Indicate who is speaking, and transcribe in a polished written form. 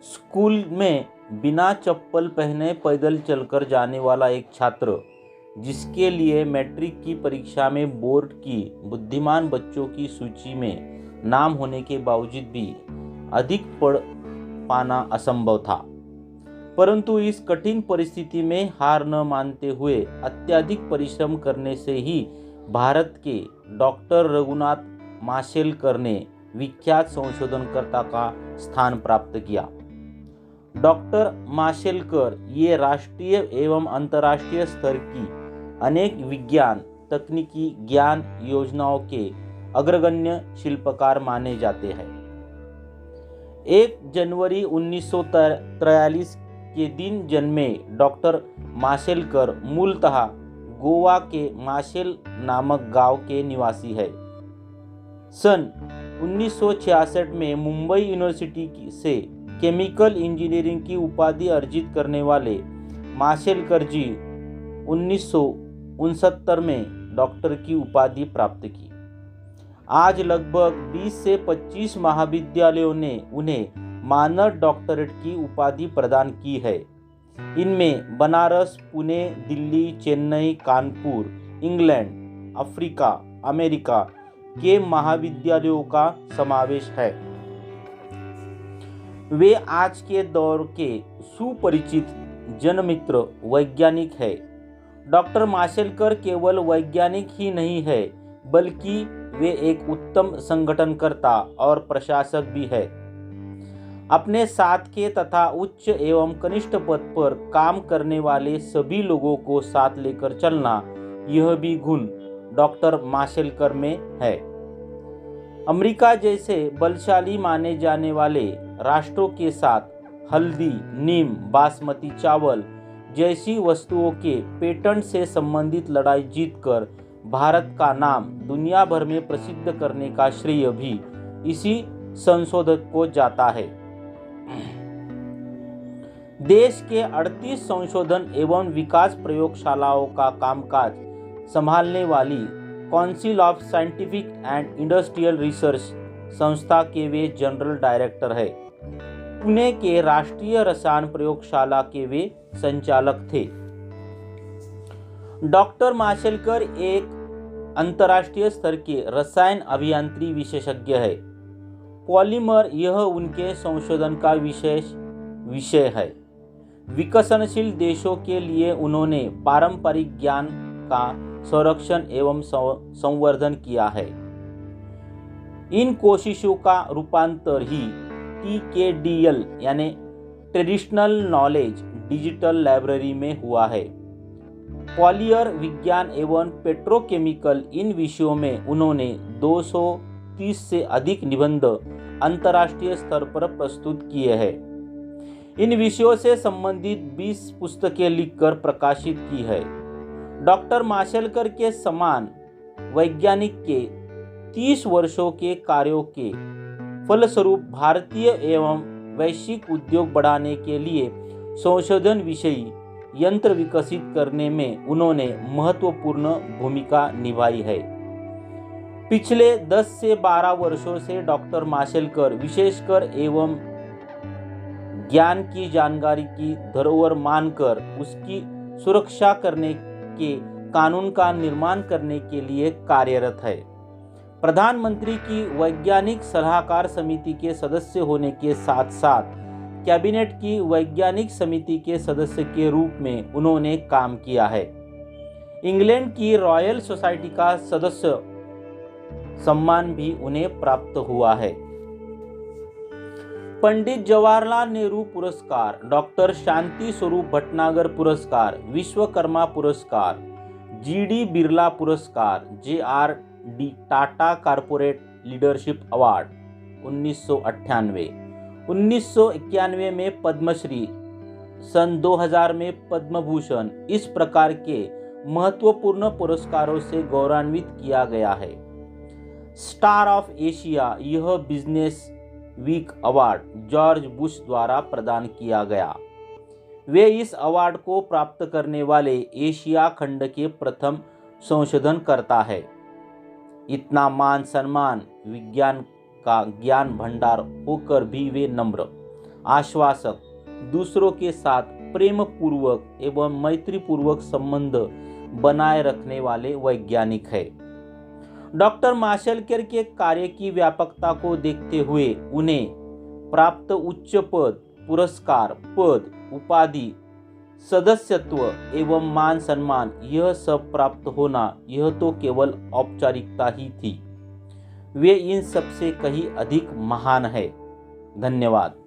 Speaker 1: School में बिना चप्पल पहने पैदल चलकर जाने वाला एक छात्र, जिसके लिए मैट्रिक की परीक्षा में बोर्ड की बुद्धिमान बच्चों की सूची में नाम होने के बावजूद भी अधिक पढ़ पाना असंभव था। परंतु इस कठिन परिस्थिति में हार न मानते हुए अत्यधिक परिश्रम करने से ही भारत के डॉक्टर रघुनाथ माशेलकर ने विख्यात संशोधनकर्ता का स्थान प्राप्त किया। डॉक्टर माशेलकर ये राष्ट्रीय एवं अंतर्राष्ट्रीय स्तर की अनेक विज्ञान तकनीकी ज्ञान योजनाओं के अग्रगण्य शिल्पकार माने जाते हैं। 1 जनवरी 1943 के दिन जन्मे डॉक्टर माशेलकर मूलतः गोवा के माशेल नामक गांव के निवासी है। सन 1966 में मुंबई यूनिवर्सिटी से केमिकल इंजीनियरिंग की उपाधि अर्जित करने वाले माशेलकर जी 1969 में डॉक्टर की उपाधि प्राप्त की। आज लगभग 20 से 25 महाविद्यालयों ने उन्हें मानद डॉक्टरेट की उपाधि प्रदान की है। इनमें Banaras, Pune, Delhi, Chennai, Kanpur, England, Africa, America के महाविद्यालयों का समावेश है। वे आज के दौर के सुपरिचित जनमित्र वैज्ञानिक है। डॉक्टर माशेलकर केवल वैज्ञानिक ही नहीं है, बल्कि वे एक उत्तम संगठनकर्ता और प्रशासक भी है। अपने साथ के तथा उच्च एवं कनिष्ठ पद पर काम करने वाले सभी लोगों को साथ लेकर चलना, यह भी गुण डॉक्टर माशेलकर में है। अमेरिका जैसे बलशाली माने जाने वाले राष्ट्रों के साथ हल्दी, नीम, बासमती चावल जैसी वस्तुओं के पेटेंट से संबंधित लड़ाई जीतकर भारत का नाम दुनिया भर में प्रसिद्ध करने का श्रेय भी इसी संशोधक को जाता है। देश के 38 संशोधन एवं विकास प्रयोगशालाओं का कामकाज संभालने वाली council of scientific and industrial research संस्था के वे जनरल डायरेक्टर है। पुणे के राष्ट्रीय रसायन प्रयोगशाला के वे संचालक थे। डॉक्टर माशेलकर एक अंतर्राष्ट्रीय स्तर के रसायन अभियांत्रिकी विशेषज्ञ है। पॉलीमर यह उनके संशोधन का विशेष विषय है। विकसनशील देशों के लिए उन्होंने पारंपरिक ज्ञान का संरक्षण एवं संवर्धन किया है। इन कोशिशों का रूपांतर ही TKDL यानी ट्रेडिशनल नॉलेज डिजिटल लाइब्रेरी में हुआ है। पॉलिमर विज्ञान एवं पेट्रोकेमिकल इन विषयों में उन्होंने 230 से अधिक निबंध अंतर्राष्ट्रीय स्तर पर प्रस्तुत किए हैं। इन विषयों से संबंधित 20 पुस्तकें लिखकर प्रकाशित की है। डॉक्टर माशेलकर के समान वैज्ञानिक के 30 वर्षों के कार्यों के फलस्वरूप भारतीय एवं वैश्विक उद्योग बढ़ाने के लिए संशोधन विषयी यंत्र विकसित करने में उन्होंने महत्वपूर्ण भूमिका निभाई है। पिछले 10 से 12 वर्षों से डॉक्टर माशेलकर विशेषकर एवं ज्ञान की जानकारी की धरोहर मानकर उसकी सुरक्षा करने के कानून का निर्माण करने के लिए कार्यरत है। प्रधानमंत्री की वैज्ञानिक सलाहकार समिति के सदस्य होने के साथ साथ कैबिनेट की वैज्ञानिक समिति के सदस्य के रूप में उन्होंने काम किया है। इंग्लैंड की रॉयल सोसाइटी का सदस्य सम्मान भी उन्हें प्राप्त हुआ है। पंडित जवाहरलाल नेहरू पुरस्कार, डॉक्टर शांति स्वरूप भटनागर पुरस्कार, विश्वकर्मा पुरस्कार, GD बिरला पुरस्कार, JRD Tata corporate leadership award 1998, 1991 में पद्मश्री, सन 2000 में पद्म भूषण, इस प्रकार के महत्वपूर्ण पुरस्कारों से गौरवान्वित किया गया है। स्टार ऑफ एशिया यह business week award George Bush द्वारा प्रदान किया गया। वे इस अवार्ड को प्राप्त करने वाले एशिया खंड के प्रथम संशोधनकर्ता है। इतना मान सम्मान विज्ञान का ज्ञान भंडार होकर भी वे नम्र, आश्वासक, दूसरों के साथ प्रेम पूर्वक एवं मैत्री पूर्वक संबंध बनाए रखने वाले वैज्ञानिक है। डॉक्टर माशेलकर के कार्य की व्यापकता को देखते हुए उन्हें प्राप्त उच्च पद, पुरस्कार, पद, उपाधि, सदस्यत्व एवं मान सम्मान यह सब प्राप्त होना यह तो केवल औपचारिकता ही थी। वे इन सब से कहीं अधिक महान है। धन्यवाद।